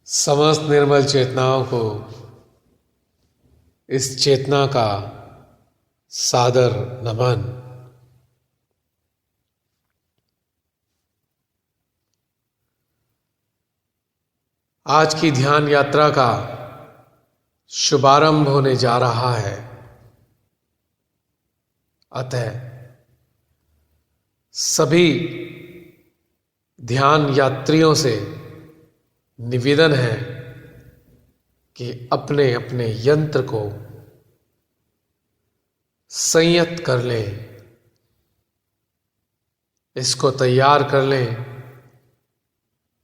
समस्त निर्मल चेतनाओं को इस चेतना का सादर नमन। आज की ध्यान यात्रा का शुभारंभ होने जा रहा है। अतः सभी ध्यान यात्रियों से निवेदन है कि अपने अपने यंत्र को संयत कर लें, इसको तैयार कर लें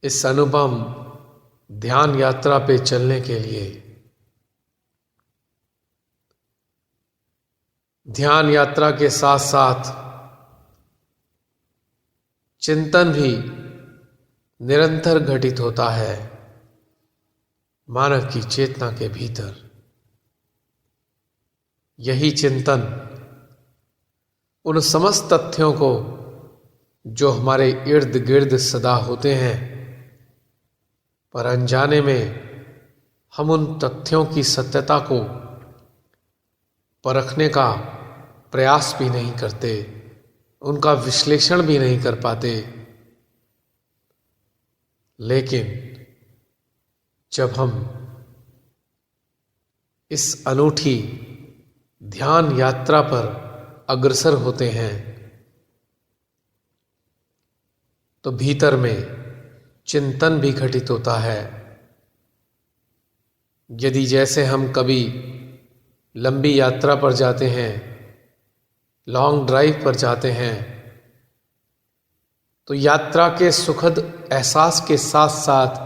इस अनुपम ध्यान यात्रा पे चलने के लिए। ध्यान यात्रा के साथ साथ चिंतन भी निरंतर घटित होता है मानव की चेतना के भीतर। यही चिंतन उन समस्त तथ्यों को जो हमारे इर्द गिर्द सदा होते हैं, पर अनजाने में हम उन तथ्यों की सत्यता को परखने का प्रयास भी नहीं करते, उनका विश्लेषण भी नहीं कर पाते। लेकिन जब हम इस अनूठी ध्यान यात्रा पर अग्रसर होते हैं तो भीतर में चिंतन भी घटित होता है। यदि जैसे हम कभी लंबी यात्रा पर जाते हैं, लॉन्ग ड्राइव पर जाते हैं, तो यात्रा के सुखद एहसास के साथ साथ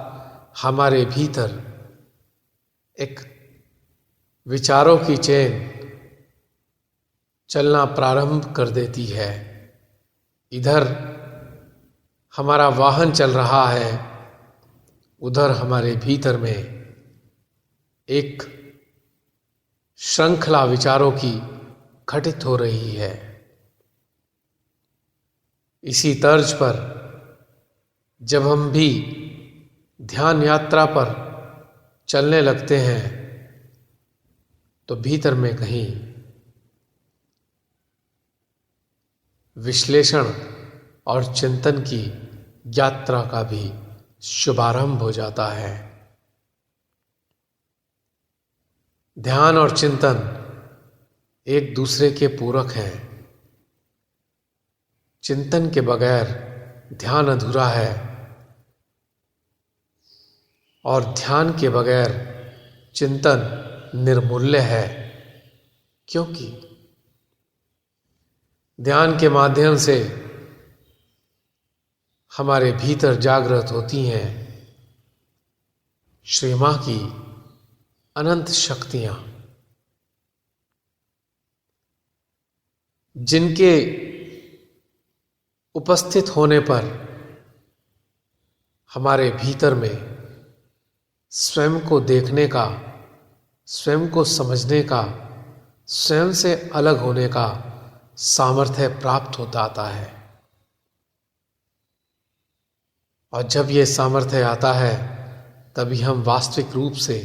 हमारे भीतर एक विचारों की चेन चलना प्रारंभ कर देती है। इधर हमारा वाहन चल रहा है, उधर हमारे भीतर में एक श्रृंखला विचारों की घटित हो रही है। इसी तर्ज पर जब हम भी ध्यान यात्रा पर चलने लगते हैं तो भीतर में कहीं विश्लेषण और चिंतन की यात्रा का भी शुभारंभ हो जाता है। ध्यान और चिंतन एक दूसरे के पूरक हैं। चिंतन के बगैर ध्यान अधूरा है और ध्यान के बगैर चिंतन निर्मूल्य है, क्योंकि ध्यान के माध्यम से हमारे भीतर जागृत होती हैं श्री मां की अनंत शक्तियां, जिनके उपस्थित होने पर हमारे भीतर में स्वयं को देखने का, स्वयं को समझने का, स्वयं से अलग होने का सामर्थ्य प्राप्त होता आता है। और जब ये सामर्थ्य आता है तभी हम वास्तविक रूप से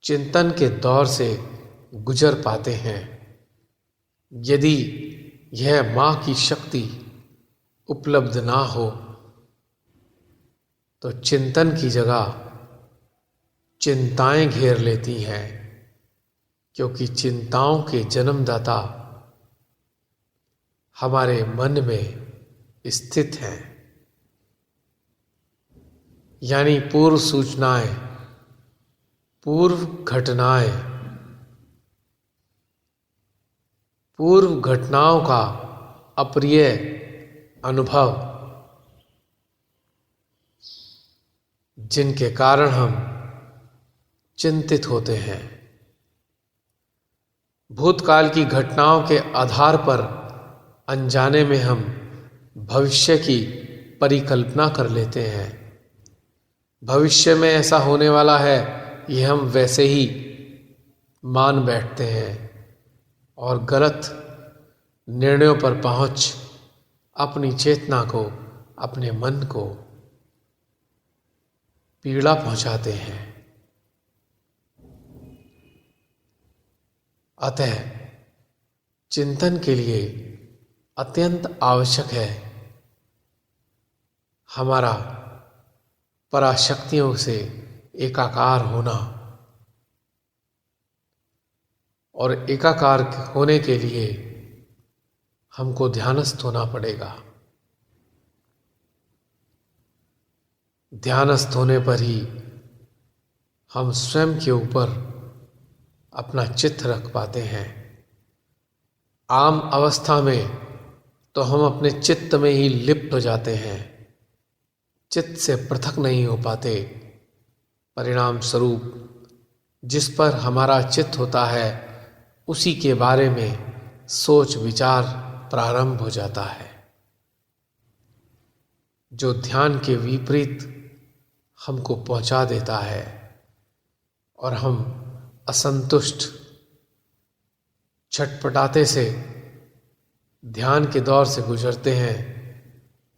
चिंतन के दौर से गुजर पाते हैं। यदि यह मां की शक्ति उपलब्ध ना हो तो चिंतन की जगह चिंताएं घेर लेती हैं, क्योंकि चिंताओं के जन्मदाता हमारे मन में स्थित हैं। यानी पूर्व सूचनाएं, पूर्व घटनाएं, पूर्व घटनाओं का अप्रिय अनुभव, जिनके कारण हम चिंतित होते हैं। भूतकाल की घटनाओं के आधार पर अनजाने में हम भविष्य की परिकल्पना कर लेते हैं। भविष्य में ऐसा होने वाला है, ये हम वैसे ही मान बैठते हैं और गलत निर्णयों पर पहुंच अपनी चेतना को, अपने मन को पीड़ा पहुंचाते हैं। अतः चिंतन के लिए अत्यंत आवश्यक है हमारा पराशक्तियों से एकाकार होना, और एकाकार होने के लिए हमको ध्यानस्थ होना पड़ेगा। ध्यानस्थ होने पर ही हम स्वयं के ऊपर अपना चित्त रख पाते हैं। आम अवस्था में तो हम अपने चित्त में ही लिप्त हो जाते हैं, चित्त से पृथक नहीं हो पाते। परिणाम स्वरूप जिस पर हमारा चित्त होता है उसी के बारे में सोच विचार प्रारंभ हो जाता है। जो ध्यान के विपरीत हमको पहुंचा देता है और हम असंतुष्ट छटपटाते से ध्यान के दौर से गुजरते हैं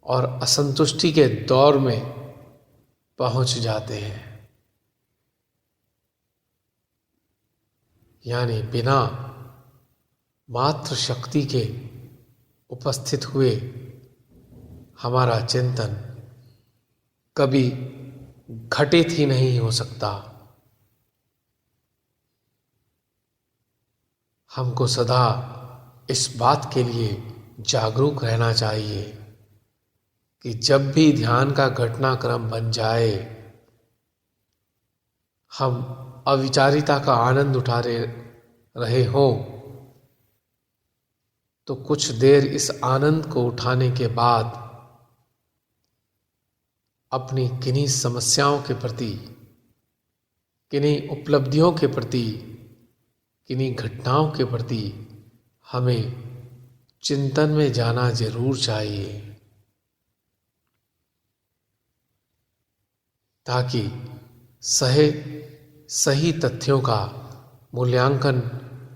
और असंतुष्टि के दौर में पहुंच जाते हैं। यानी बिना मात्र शक्ति के उपस्थित हुए हमारा चिंतन कभी घटित ही नहीं हो सकता। हमको सदा इस बात के लिए जागरूक रहना चाहिए कि जब भी ध्यान का घटनाक्रम बन जाए, हम अविचारिता का आनंद उठा रहे हों, तो कुछ देर इस आनंद को उठाने के बाद अपनी किन्हीं समस्याओं के प्रति, किन्हीं उपलब्धियों के प्रति, किन्हीं घटनाओं के प्रति हमें चिंतन में जाना जरूर चाहिए, ताकि सही तथ्यों का मूल्यांकन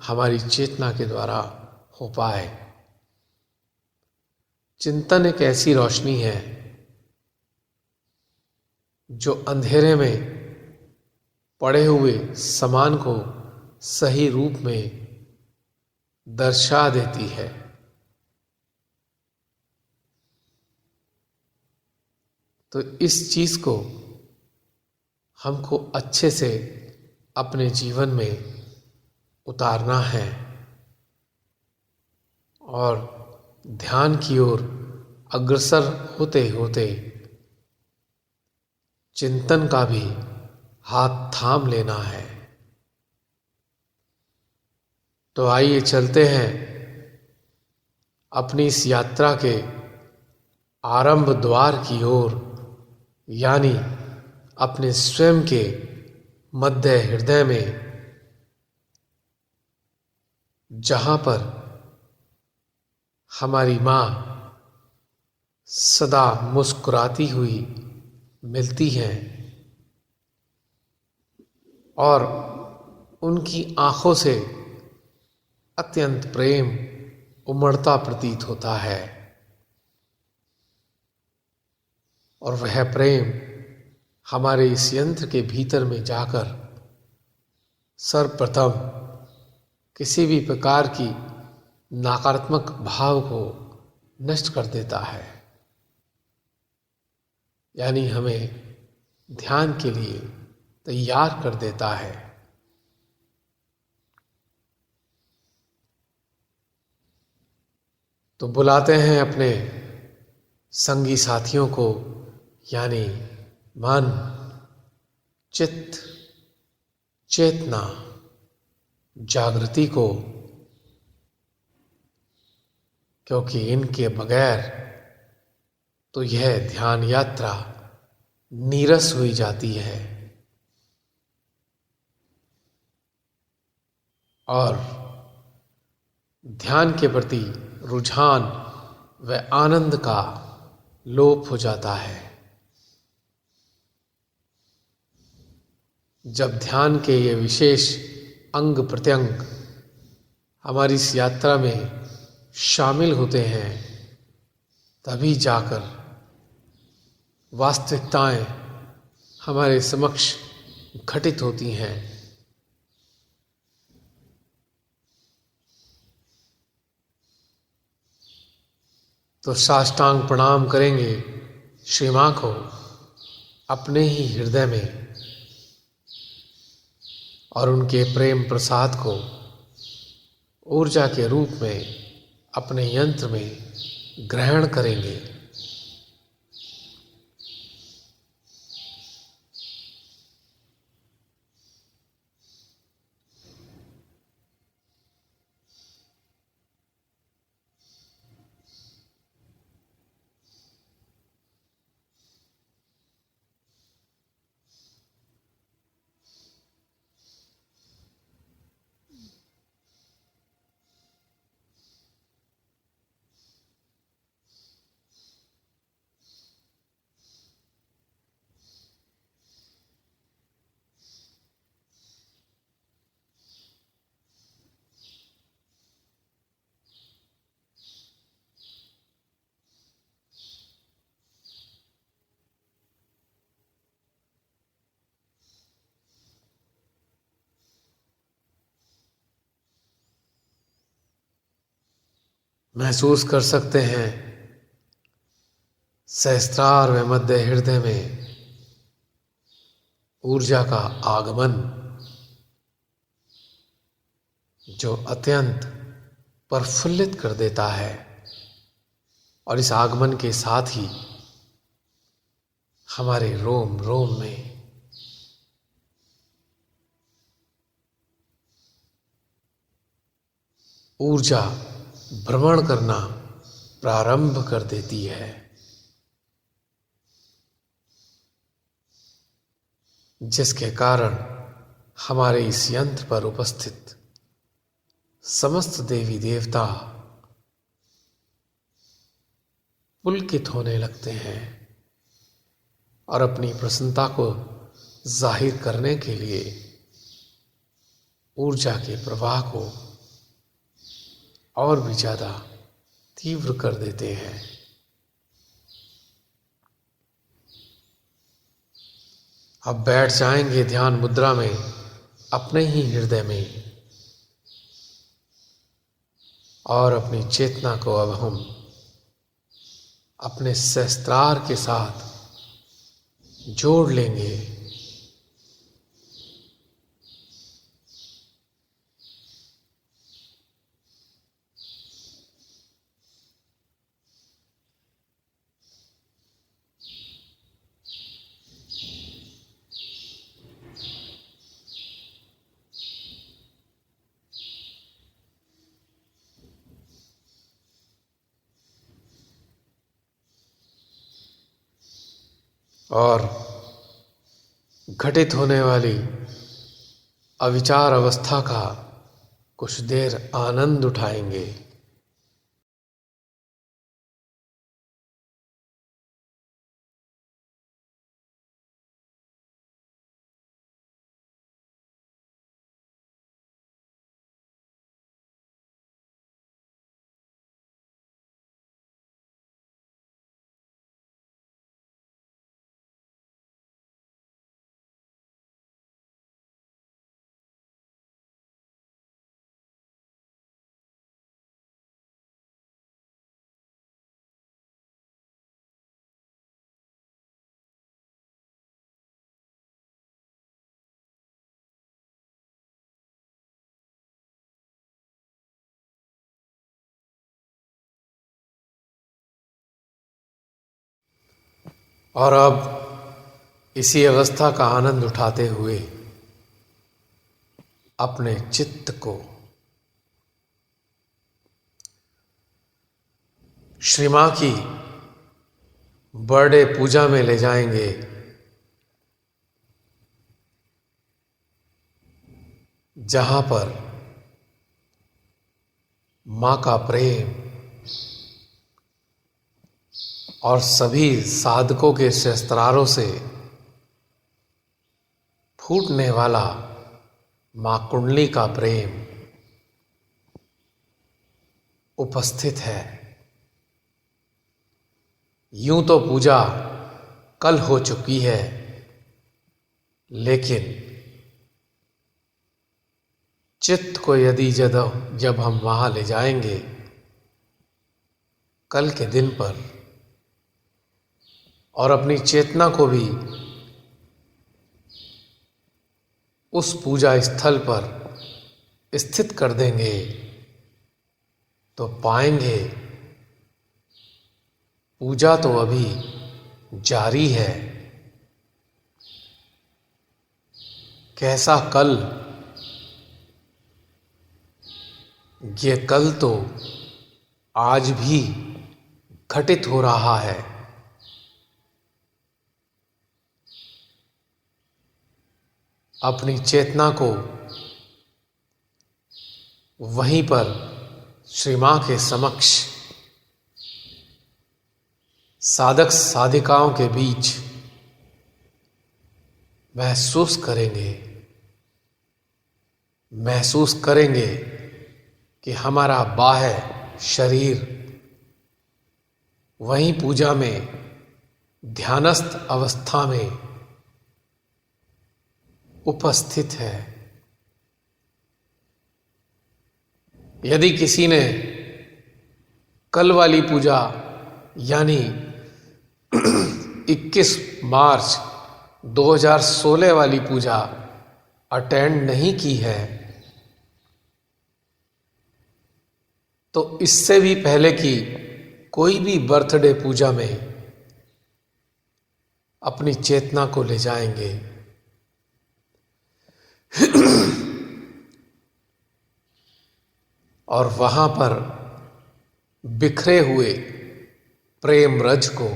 हमारी चेतना के द्वारा हो पाए। चिंतन एक ऐसी रोशनी है जो अंधेरे में पड़े हुए सामान को सही रूप में दर्शा देती है। तो इस चीज को हमको अच्छे से अपने जीवन में उतारना है और ध्यान की ओर अग्रसर होते होते चिंतन का भी हाथ थाम लेना है। तो आइए चलते हैं अपनी इस यात्रा के आरंभ द्वार की ओर, यानी अपने स्वयं के मध्य हृदय में, जहां पर हमारी माँ सदा मुस्कुराती हुई मिलती हैं और उनकी आंखों से अत्यंत प्रेम उमड़ता प्रतीत होता है। और वह प्रेम हमारे इस यंत्र के भीतर में जाकर सर्वप्रथम किसी भी प्रकार की नकारात्मक भाव को नष्ट कर देता है, यानी हमें ध्यान के लिए तैयार कर देता है। तो बुलाते हैं अपने संगी साथियों को, यानी मन, चित्त, चेतना, जागृति को, क्योंकि इनके बगैर तो यह ध्यान यात्रा नीरस हुई जाती है और ध्यान के प्रति रुझान व आनंद का लोप हो जाता है। जब ध्यान के ये विशेष अंग प्रत्यंग हमारी इस यात्रा में शामिल होते हैं, तभी जाकर वास्तविकताएं हमारे समक्ष घटित होती हैं। तो साष्टांग प्रणाम करेंगे श्री मां को अपने ही हृदय में और उनके प्रेम प्रसाद को ऊर्जा के रूप में अपने यंत्र में ग्रहण करेंगे। महसूस कर सकते हैं सहस्त्रार व मध्य हृदय में ऊर्जा का आगमन, जो अत्यंत प्रफुल्लित कर देता है। और इस आगमन के साथ ही हमारे रोम रोम में ऊर्जा भ्रमण करना प्रारंभ कर देती है, जिसके कारण हमारे इस यंत्र पर उपस्थित समस्त देवी देवता पुलकित होने लगते हैं और अपनी प्रसन्नता को जाहिर करने के लिए ऊर्जा के प्रवाह को और भी ज़्यादा तीव्र कर देते हैं। अब बैठ जाएंगे ध्यान मुद्रा में अपने ही हृदय में, और अपनी चेतना को अब हम अपने सहस्त्रार के साथ जोड़ लेंगे। और घटित होने वाली अविचार अवस्था का कुछ देर आनंद उठाएंगे। और अब इसी अवस्था का आनंद उठाते हुए अपने चित्त को श्री मां की बर्थडे पूजा में ले जाएंगे, जहां पर मां का प्रेम और सभी साधकों के शस्त्रारों से फूटने वाला मां कुंडली का प्रेम उपस्थित है। यूं तो पूजा कल हो चुकी है, लेकिन चित्त को यदि जब हम वहां ले जाएंगे कल के दिन पर, और अपनी चेतना को भी उस पूजा स्थल पर स्थित कर देंगे, तो पाएंगे पूजा तो अभी जारी है। कैसा कल? ये कल तो आज भी घटित हो रहा है। अपनी चेतना को वहीं पर श्री मां के समक्ष साधक साधिकाओं के बीच महसूस करेंगे कि हमारा बाह्य शरीर वहीं पूजा में ध्यानस्थ अवस्था में उपस्थित है। यदि किसी ने कल वाली पूजा यानी 21 मार्च 2016 वाली पूजा अटेंड नहीं की है, तो इससे भी पहले की कोई भी बर्थडे पूजा में अपनी चेतना को ले जाएंगे। और वहां पर बिखरे हुए प्रेम रज को,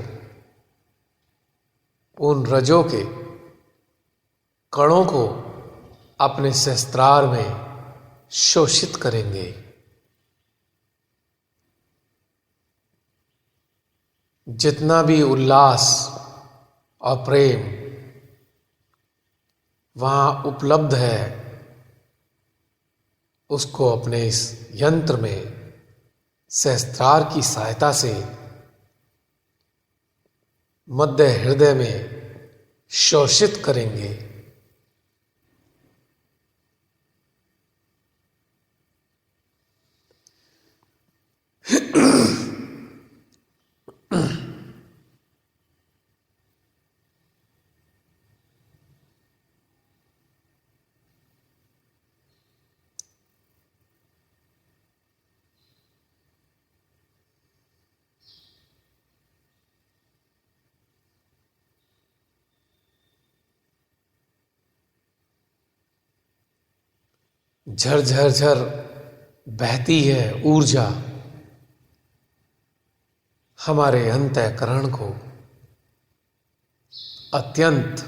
उन रजों के कणों को अपने सहस्त्रार में शोषित करेंगे। जितना भी उल्लास और प्रेम वहां उपलब्ध है, उसको अपने इस यंत्र में सहस्त्रार की सहायता से मध्य हृदय में शोषित करेंगे। झर झर झर बहती है ऊर्जा हमारे अंतःकरण को अत्यंत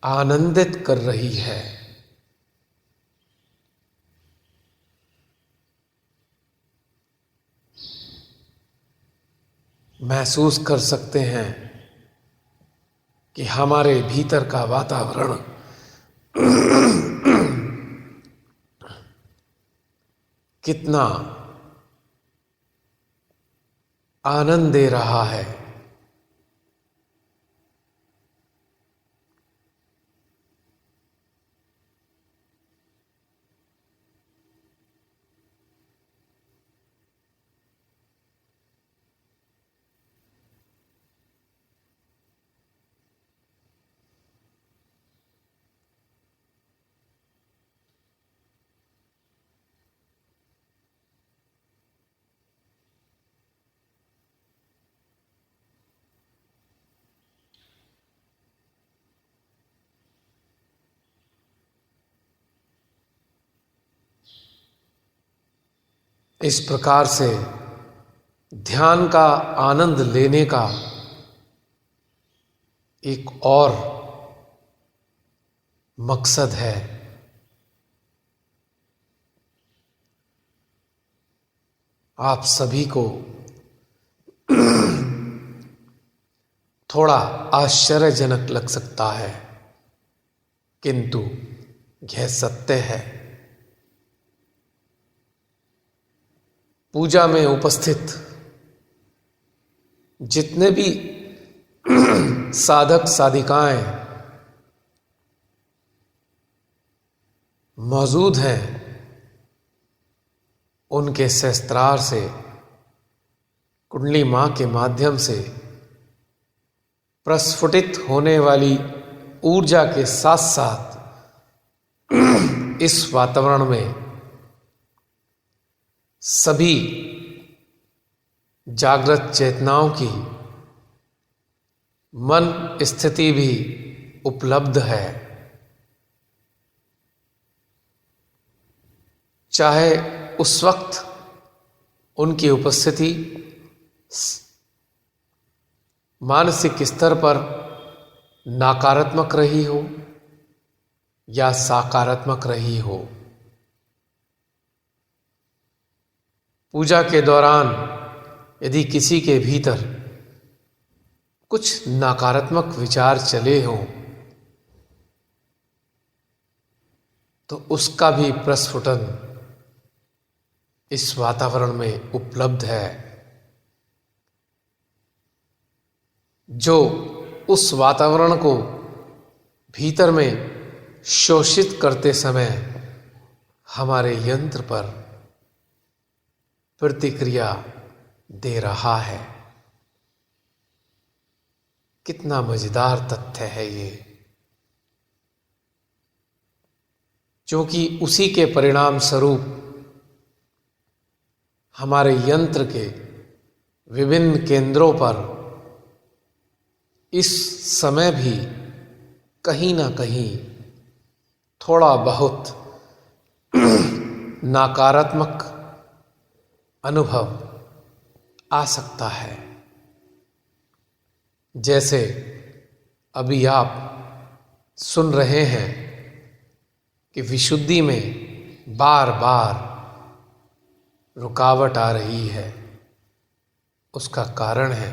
आनंदित कर रही है। महसूस कर सकते हैं कि हमारे भीतर का वातावरण कितना आनंद दे रहा है। इस प्रकार से ध्यान का आनंद लेने का एक और मकसद है। आप सभी को थोड़ा आश्चर्यजनक लग सकता है, किंतु यह सत्य है। पूजा में उपस्थित जितने भी साधक साधिकाएं मौजूद हैं, उनके सहस्त्रार से कुंडली मां के माध्यम से प्रस्फुटित होने वाली ऊर्जा के साथ साथ इस वातावरण में सभी जागृत चेतनाओं की मन स्थिति भी उपलब्ध है। चाहे उस वक्त उनकी उपस्थिति मानसिक स्तर पर नकारात्मक रही हो या सकारात्मक रही हो, पूजा के दौरान यदि किसी के भीतर कुछ नकारात्मक विचार चले हों तो उसका भी प्रस्फुटन इस वातावरण में उपलब्ध है, जो उस वातावरण को भीतर में शोषित करते समय हमारे यंत्र पर प्रतिक्रिया दे रहा है। कितना मजेदार तथ्य है ये, क्योंकि उसी के परिणाम स्वरूप हमारे यंत्र के विभिन्न केंद्रों पर इस समय भी कहीं ना कहीं थोड़ा बहुत नकारात्मक अनुभव आ सकता है। जैसे अभी आप सुन रहे हैं कि विशुद्धि में बार बार रुकावट आ रही है। उसका कारण है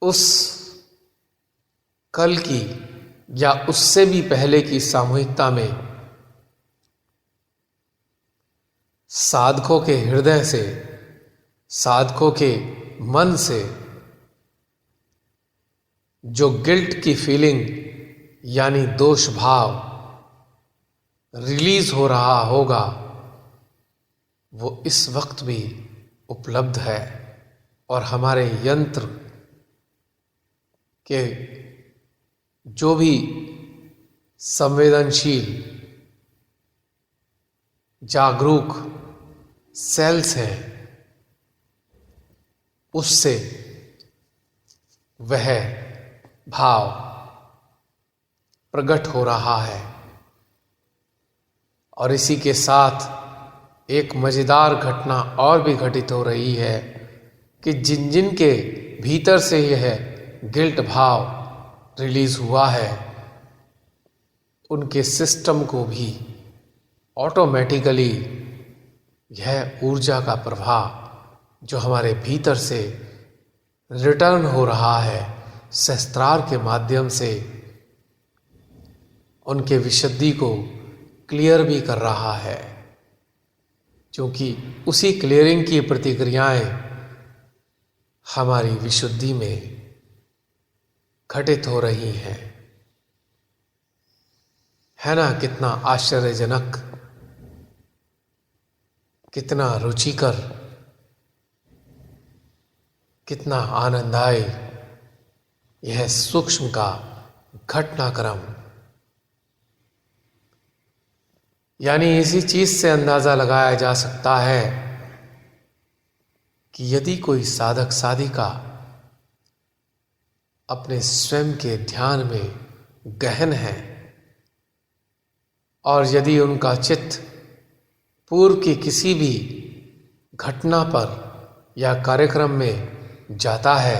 उस कल की या उससे भी पहले की सामूहिकता में साधकों के हृदय से, साधकों के मन से जो गिल्ट की फीलिंग यानी दोष भाव रिलीज हो रहा होगा, वो इस वक्त भी उपलब्ध है। और हमारे यंत्र के जो भी संवेदनशील जागरूक सेल्स हैं, उससे वह भाव प्रकट हो रहा है। और इसी के साथ एक मजेदार घटना और भी घटित हो रही है कि जिन जिन के भीतर से यह गिल्ट भाव रिलीज हुआ है, उनके सिस्टम को भी ऑटोमेटिकली यह ऊर्जा का प्रवाह जो हमारे भीतर से रिटर्न हो रहा है, सहस्त्रार के माध्यम से उनके विशुद्धि को क्लियर भी कर रहा है। क्योंकि उसी क्लियरिंग की प्रतिक्रियाएं हमारी विशुद्धि में घटित हो रही हैं। है ना कितना आश्चर्यजनक, कितना रुचिकर, कितना आनंददायी यह सूक्ष्म का घटनाक्रम। यानी इसी चीज से अंदाजा लगाया जा सकता है कि यदि कोई साधक साधिका अपने स्वयं के ध्यान में गहन है और यदि उनका चित्त पूर्व की किसी भी घटना पर या कार्यक्रम में जाता है,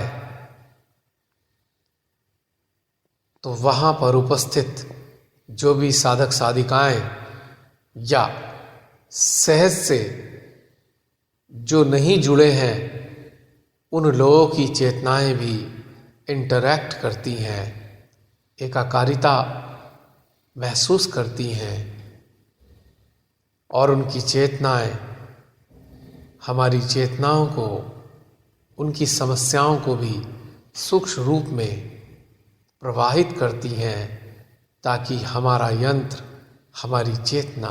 तो वहां पर उपस्थित जो भी साधक साधिकाएं या सहज से जो नहीं जुड़े हैं, उन लोगों की चेतनाएं भी इंटरैक्ट करती हैं, एकाकारिता महसूस करती हैं। और उनकी चेतनाएं हमारी चेतनाओं को, उनकी समस्याओं को भी सूक्ष्म रूप में प्रवाहित करती हैं, ताकि हमारा यंत्र, हमारी चेतना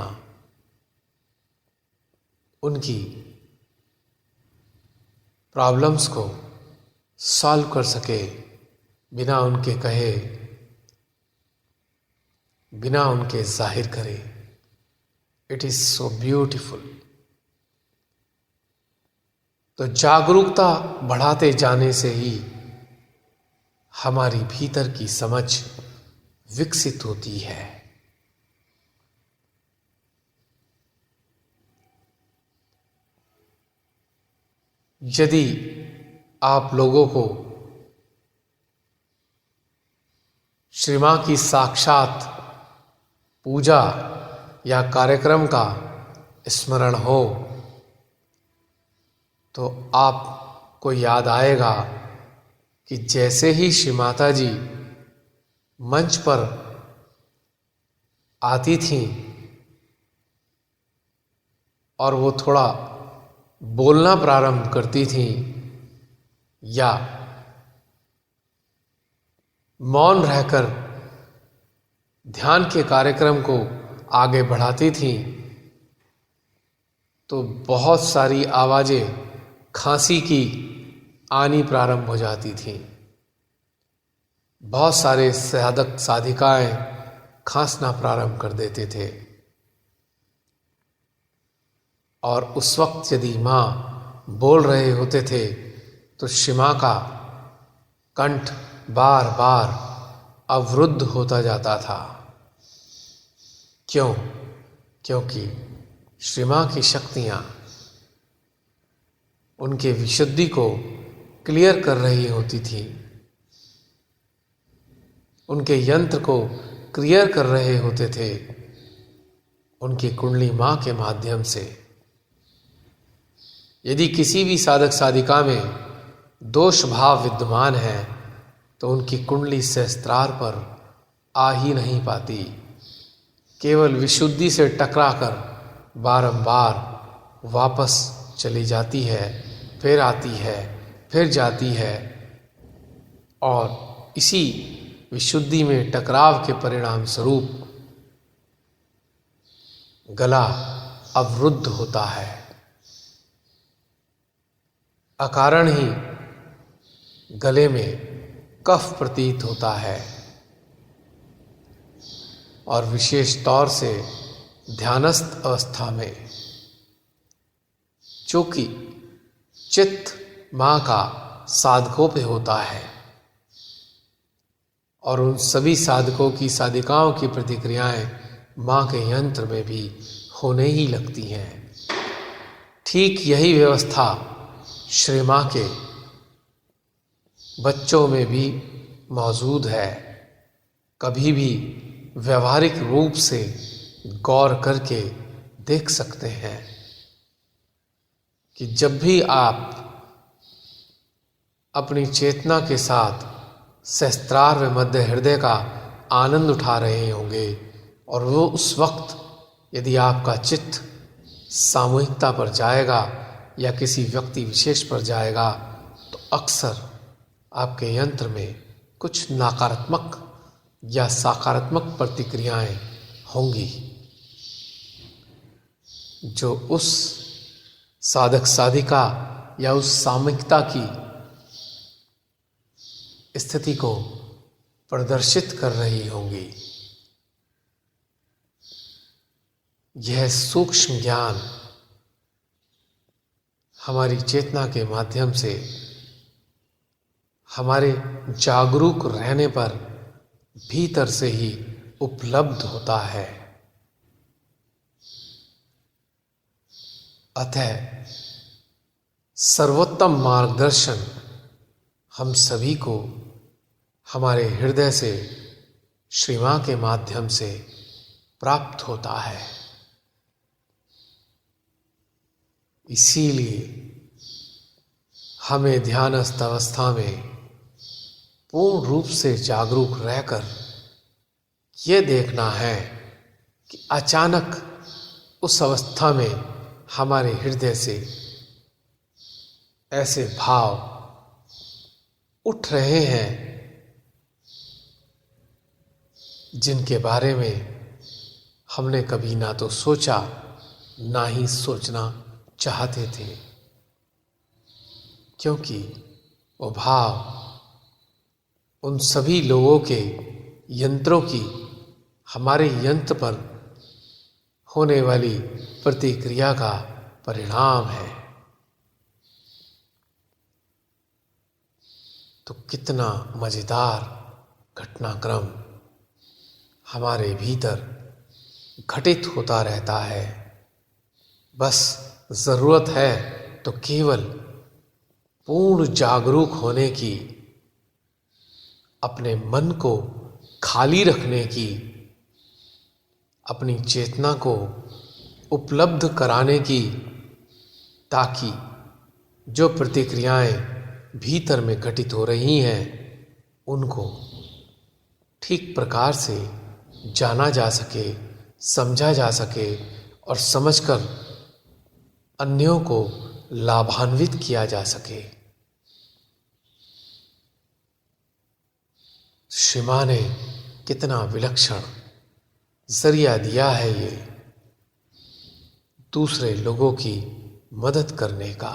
उनकी प्रॉब्लम्स को सॉल्व कर सके, बिना उनके कहे, बिना उनके जाहिर करे। It is so beautiful. तो जागरूकता बढ़ाते जाने से ही हमारी भीतर की समझ विकसित होती है। यदि आप लोगों को श्री मां की साक्षात पूजा या कार्यक्रम का स्मरण हो, तो आपको याद आएगा कि जैसे ही श्री माता जी मंच पर आती थीं और वो थोड़ा बोलना प्रारंभ करती थीं या मौन रहकर ध्यान के कार्यक्रम को आगे बढ़ाती थीं, तो बहुत सारी आवाज़ें खांसी की आनी प्रारंभ हो जाती थीं। बहुत सारे साधक साधिकाएं खांसना प्रारंभ कर देते थे। और उस वक्त यदि माँ बोल रहे होते थे तो श्री माँ का कंठ बार बार अवरुद्ध होता जाता था। क्यों? क्योंकि श्री माँ की शक्तियाँ उनके विशुद्धि को क्लियर कर रही होती थी, उनके यंत्र को क्लियर कर रहे होते थे उनकी कुंडली माँ के माध्यम से। यदि किसी भी साधक साधिका में दोष भाव विद्यमान है तो उनकी कुंडली सहस्त्रार पर आ ही नहीं पाती, केवल विशुद्धि से टकराकर बारंबार वापस चली जाती है, फिर आती है, फिर जाती है और इसी विशुद्धि में टकराव के परिणाम स्वरूप गला अवरुद्ध होता है। अकारण ही गले में कफ प्रतीत होता है और विशेष तौर से ध्यानस्थ अवस्था में, चूंकि चित्त माँ का साधकों पे होता है और उन सभी साधकों की साधिकाओं की प्रतिक्रियाएं माँ के यंत्र में भी होने ही लगती हैं। ठीक यही व्यवस्था श्री माँ के बच्चों में भी मौजूद है। कभी भी व्यवहारिक रूप से गौर करके देख सकते हैं कि जब भी आप अपनी चेतना के साथ सहस्त्रार व मध्य हृदय का आनंद उठा रहे होंगे और वो उस वक्त यदि आपका चित्त सामूहिकता पर जाएगा या किसी व्यक्ति विशेष पर जाएगा तो अक्सर आपके यंत्र में कुछ नकारात्मक या सकारात्मक प्रतिक्रियाएं होंगी जो उस साधक साधिका या उस सामूहिकता की स्थिति को प्रदर्शित कर रही होंगी। यह सूक्ष्म ज्ञान हमारी चेतना के माध्यम से हमारे जागरूक रहने पर भीतर से ही उपलब्ध होता है। अतः सर्वोत्तम मार्गदर्शन हम सभी को हमारे हृदय से श्री माँ के माध्यम से प्राप्त होता है। इसीलिए हमें ध्यानस्थ अवस्था में पूर्ण रूप से जागरूक रहकर ये देखना है कि अचानक उस अवस्था में हमारे हृदय से ऐसे भाव उठ रहे हैं जिनके बारे में हमने कभी ना तो सोचा ना ही सोचना चाहते थे, क्योंकि वो भाव उन सभी लोगों के यंत्रों की हमारे यंत्र पर होने वाली प्रतिक्रिया का परिणाम है। तो कितना मजेदार घटनाक्रम हमारे भीतर घटित होता रहता है। बस जरूरत है तो केवल पूर्ण जागरूक होने की, अपने मन को खाली रखने की, अपनी चेतना को उपलब्ध कराने की, ताकि जो प्रतिक्रियाएं भीतर में घटित हो रही हैं उनको ठीक प्रकार से जाना जा सके, समझा जा सके और समझकर अन्यों को लाभान्वित किया जा सके। श्री माँ ने कितना विलक्षण जरिया दिया है। ये दूसरे लोगों की मदद करने का।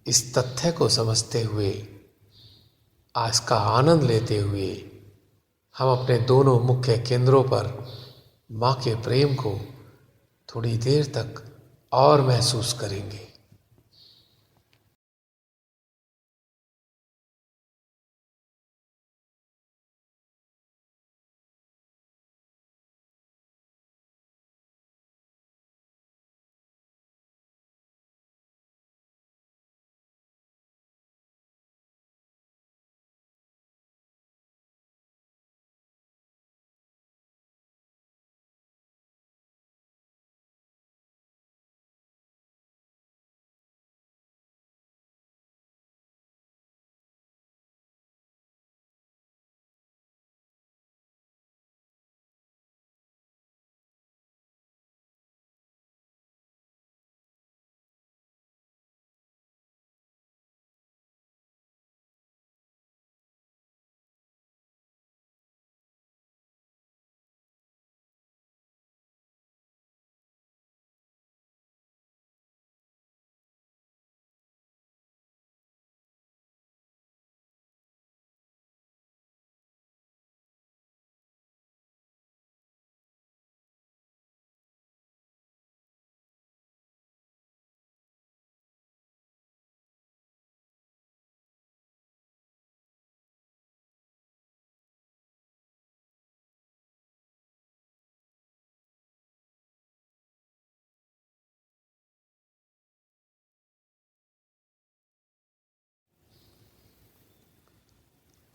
इस तथ्य को समझते हुए, आज का आनंद लेते हुए, हम अपने दोनों मुख्य केंद्रों पर माँ के प्रेम को थोड़ी देर तक और महसूस करेंगे।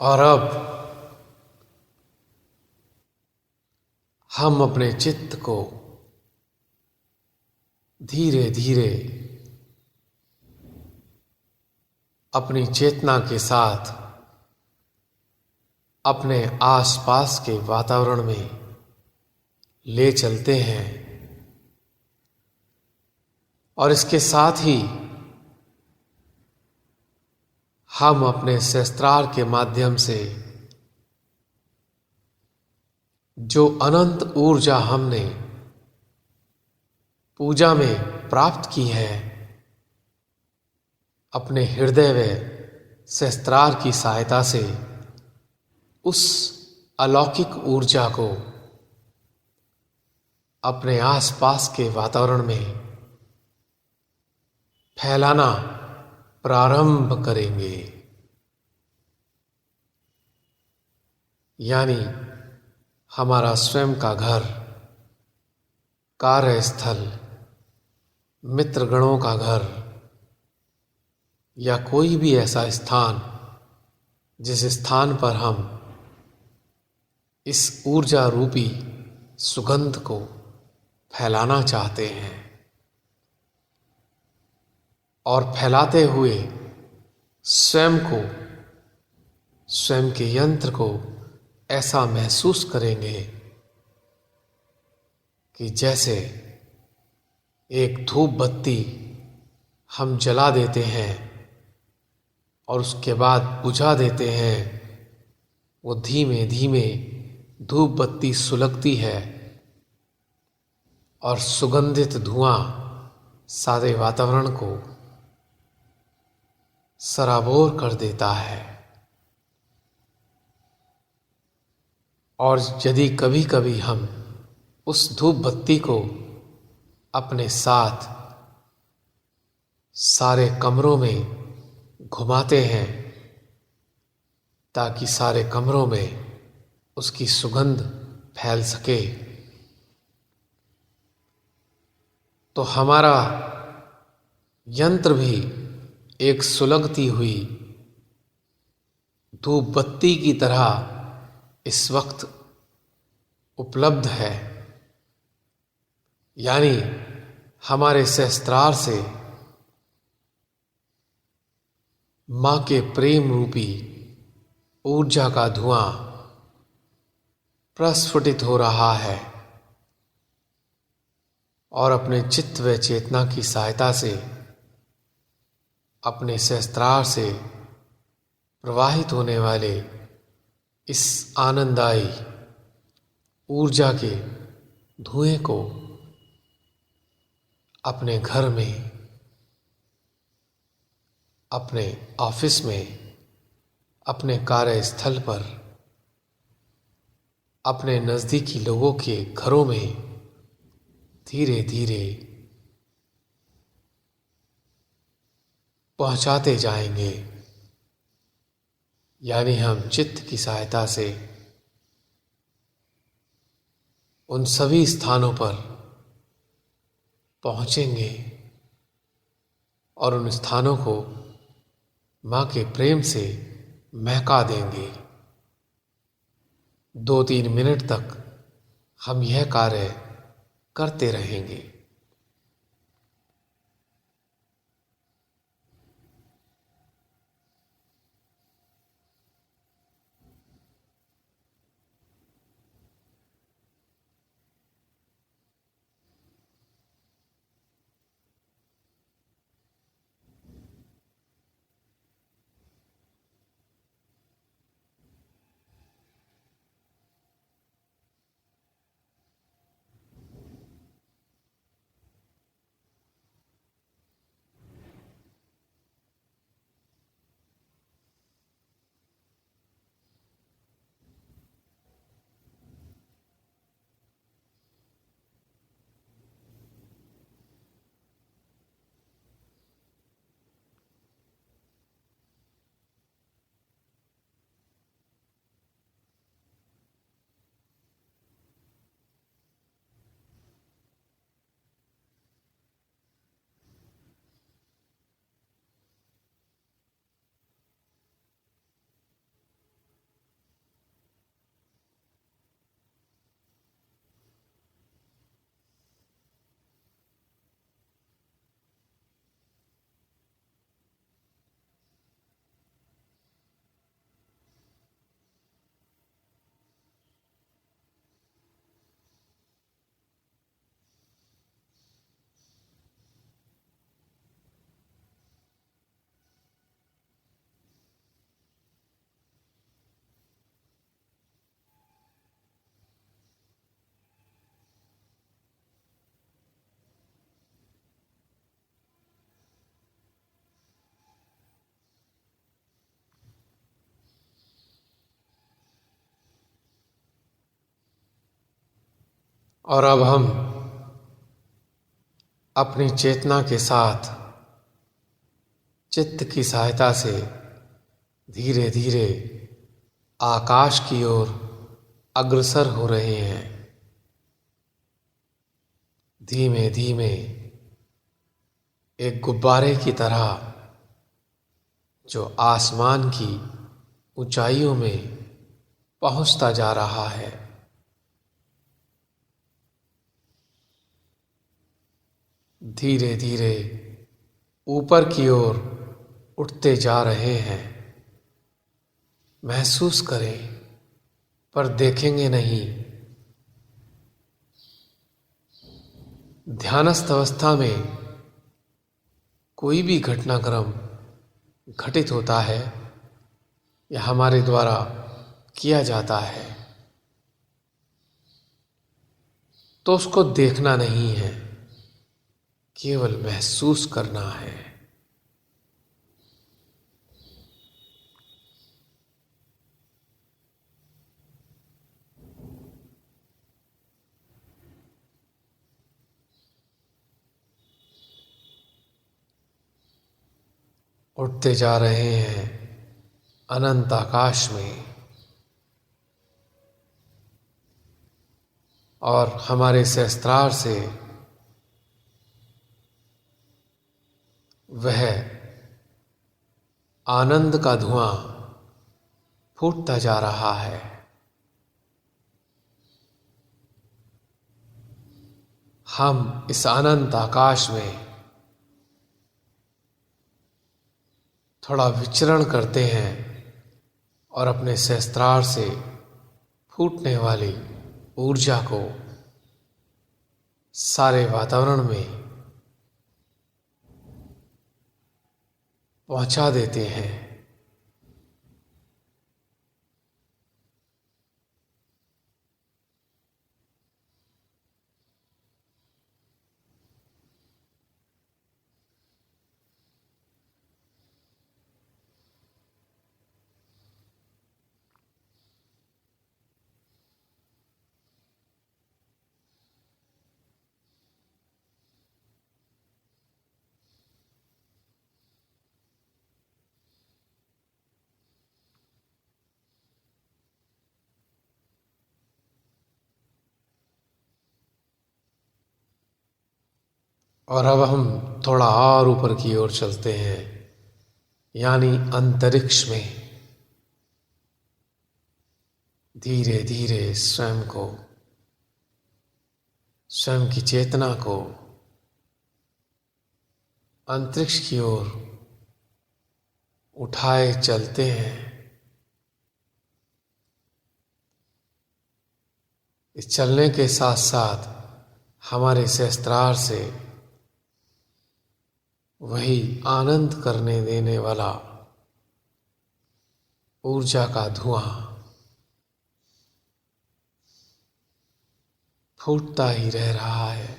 और अब हम अपने चित्त को धीरे धीरे अपनी चेतना के साथ अपने आसपास के वातावरण में ले चलते हैं, और इसके साथ ही हम अपने सहस्त्रार के माध्यम से जो अनंत ऊर्जा हमने पूजा में प्राप्त की है, अपने हृदय व सहस्त्रार की सहायता से उस अलौकिक ऊर्जा को अपने आसपास के वातावरण में फैलाना प्रारंभ करेंगे। यानी हमारा स्वयं का घर, कार्यस्थल, मित्रगणों का घर या कोई भी ऐसा स्थान जिस स्थान पर हम इस ऊर्जा रूपी सुगंध को फैलाना चाहते हैं, और फैलाते हुए स्वयं को, स्वयं के यंत्र को ऐसा महसूस करेंगे कि जैसे एक धूप बत्ती हम जला देते हैं और उसके बाद बुझा देते हैं, वो धीमे धीमे धूप बत्ती सुलगती है और सुगंधित धुआं सारे वातावरण को सराबोर कर देता है। और यदि कभी कभी हम उस धूप बत्ती को अपने साथ सारे कमरों में घुमाते हैं ताकि सारे कमरों में उसकी सुगंध फैल सके, तो हमारा यंत्र भी एक सुलगती हुई धूप बत्ती की तरह इस वक्त उपलब्ध है। यानी हमारे सहस्त्रार से माँ के प्रेम रूपी ऊर्जा का धुआं प्रस्फुटित हो रहा है, और अपने चित्त व चेतना की सहायता से अपने सहस्त्रार से प्रवाहित होने वाले इस आनंददायी ऊर्जा के धुएं को अपने घर में, अपने ऑफिस में, अपने कार्यस्थल पर, अपने नज़दीकी लोगों के घरों में धीरे धीरे पहुंचाते जाएंगे। यानी हम चित्त की सहायता से उन सभी स्थानों पर पहुंचेंगे और उन स्थानों को माँ के प्रेम से महका देंगे। 2-3 मिनट तक हम यह कार्य करते रहेंगे। और अब हम अपनी चेतना के साथ चित्त की सहायता से धीरे धीरे आकाश की ओर अग्रसर हो रहे हैं। धीमे धीमे एक गुब्बारे की तरह जो आसमान की ऊंचाइयों में पहुंचता जा रहा है। धीरे धीरे ऊपर की ओर उठते जा रहे हैं। महसूस करें पर देखेंगे नहीं। ध्यानस्थ अवस्था में कोई भी घटनाक्रम घटित होता है या हमारे द्वारा किया जाता है तो उसको देखना नहीं है, केवल महसूस करना है। उठते जा रहे हैं अनंत आकाश में और हमारे सहस्त्रार से वह आनंद का धुआं फूटता जा रहा है। हम इस अनंत आकाश में थोड़ा विचरण करते हैं और अपने सहस्त्रार से फूटने वाली ऊर्जा को सारे वातावरण में पहुंचा देते हैं। और अब हम थोड़ा और ऊपर की ओर चलते हैं, यानी अंतरिक्ष में। धीरे धीरे स्वयं को, स्वयं की चेतना को अंतरिक्ष की ओर उठाए चलते हैं। इस चलने के साथ साथ हमारे सहस्त्रार से वही आनंद करने देने वाला ऊर्जा का धुआं फूटता ही रह रहा है।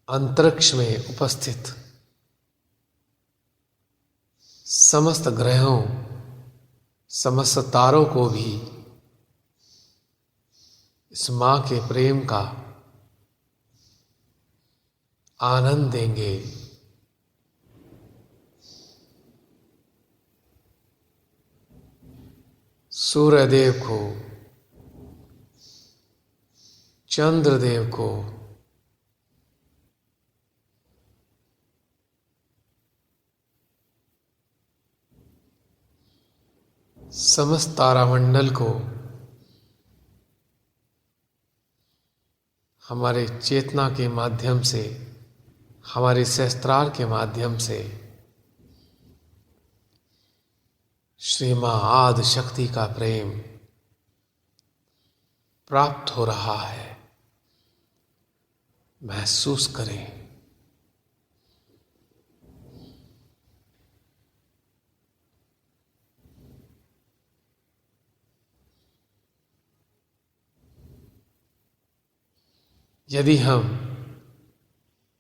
अंतरिक्ष में उपस्थित समस्त ग्रहों, समस्त तारों को भी इस मां के प्रेम का आनंद देंगे। सूर्यदेव को, चंद्रदेव को, समस्त तारामंडल को हमारे चेतना के माध्यम से, हमारे सहस्त्रार के माध्यम से श्री मां आदि शक्ति का प्रेम प्राप्त हो रहा है। महसूस करें। यदि हम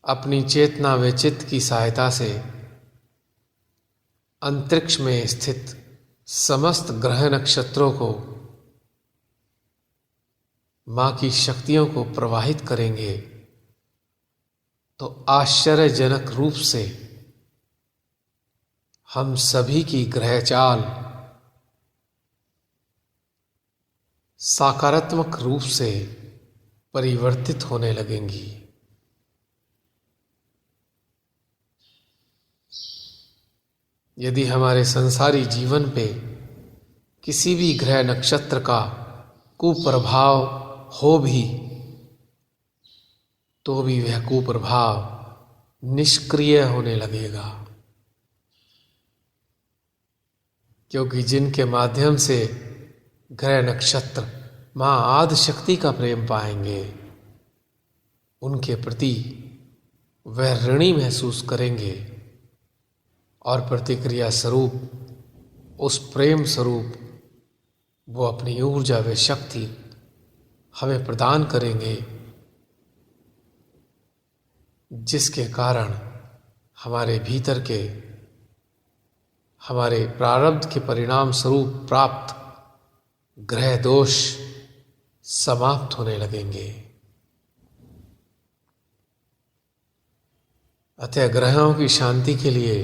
अपनी चेतना व चित्त की सहायता से अंतरिक्ष में स्थित समस्त ग्रह नक्षत्रों को, मां की शक्तियों को प्रवाहित करेंगे तो आश्चर्यजनक रूप से हम सभी की ग्रह चाल सकारात्मक रूप से परिवर्तित होने लगेंगी। यदि हमारे संसारी जीवन पे किसी भी ग्रह नक्षत्र का कुप्रभाव हो भी, तो भी वह कुप्रभाव निष्क्रिय होने लगेगा, क्योंकि जिनके माध्यम से ग्रह नक्षत्र मां आदि शक्ति का प्रेम पाएंगे, उनके प्रति वह ऋणी महसूस करेंगे और प्रतिक्रिया स्वरूप उस प्रेम स्वरूप वो अपनी ऊर्जा व शक्ति हमें प्रदान करेंगे, जिसके कारण हमारे भीतर के, हमारे प्रारब्ध के परिणाम स्वरूप प्राप्त ग्रह दोष समाप्त होने लगेंगे। अतः ग्रहों की शांति के लिए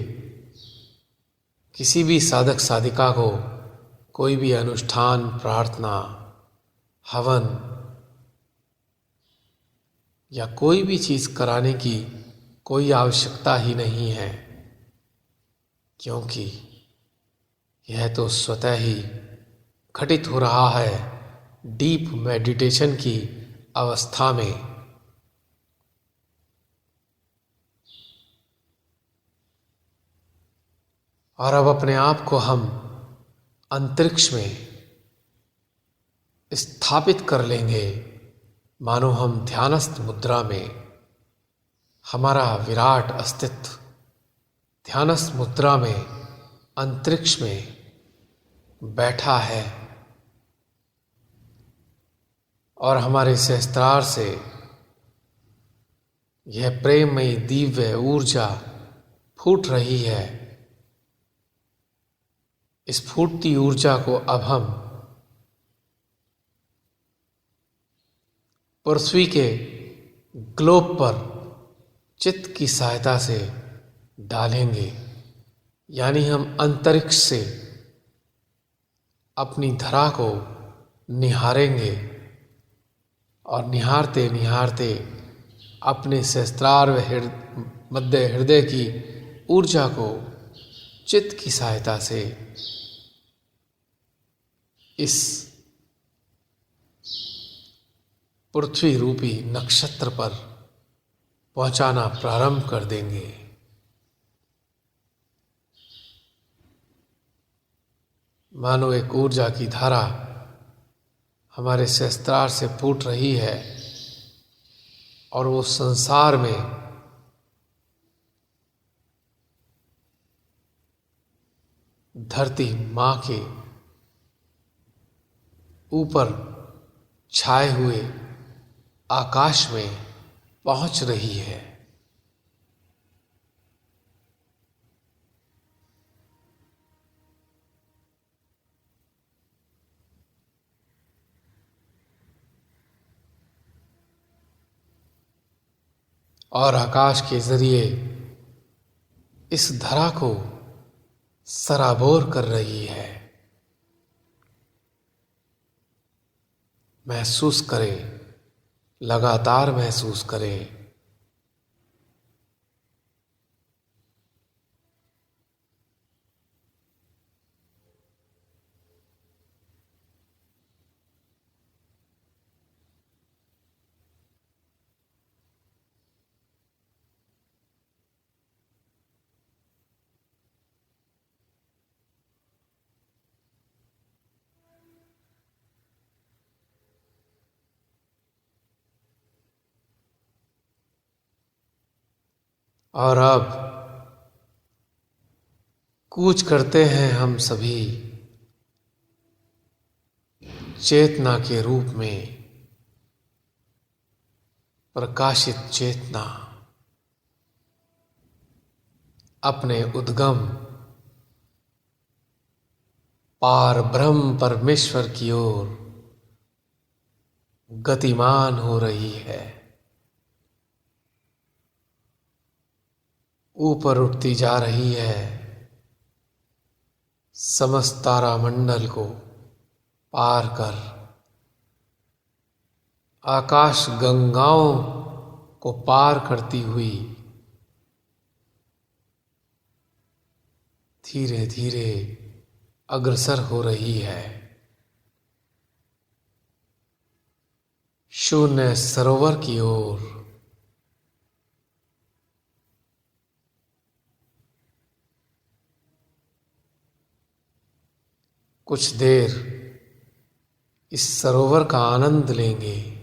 किसी भी साधक साधिका को कोई भी अनुष्ठान, प्रार्थना, हवन या कोई भी चीज कराने की कोई आवश्यकता ही नहीं है, क्योंकि यह तो स्वतः ही घटित हो रहा है डीप मेडिटेशन की अवस्था में। और अब अपने आप को हम अंतरिक्ष में स्थापित कर लेंगे, मानो हम ध्यानस्थ मुद्रा में, हमारा विराट अस्तित्व ध्यानस्थ मुद्रा में अंतरिक्ष में बैठा है और हमारे सहस्त्रार से यह प्रेममयी दिव्य ऊर्जा फूट रही है। इस फूटती ऊर्जा को अब हम पृथ्वी के ग्लोब पर चित्त की सहायता से डालेंगे, यानी हम अंतरिक्ष से अपनी धरा को निहारेंगे और निहारते निहारते अपने सहस्त्रार मध्य हृदय की ऊर्जा को चित्त की सहायता से इस पृथ्वी रूपी नक्षत्र पर पहुंचाना प्रारंभ कर देंगे। मानो एक ऊर्जा की धारा हमारे सहस्त्रार से फूट रही है और वो संसार में धरती माँ के ऊपर छाए हुए आकाश में पहुंच रही है। और आकाश के जरिए इस धरा को सराबोर कर रही है। महसूस करें, लगातार महसूस करें। और अब कूच करते हैं हम सभी चेतना के रूप में, प्रकाशित चेतना अपने उद्गम पार ब्रह्म परमेश्वर की ओर गतिमान हो रही है। ऊपर उठती जा रही है, समस्त तारामंडल को पार कर, आकाश गंगाओं को पार करती हुई धीरे धीरे अग्रसर हो रही है। शून्य सरोवर की ओर। कुछ देर इस सरोवर का आनंद लेंगे।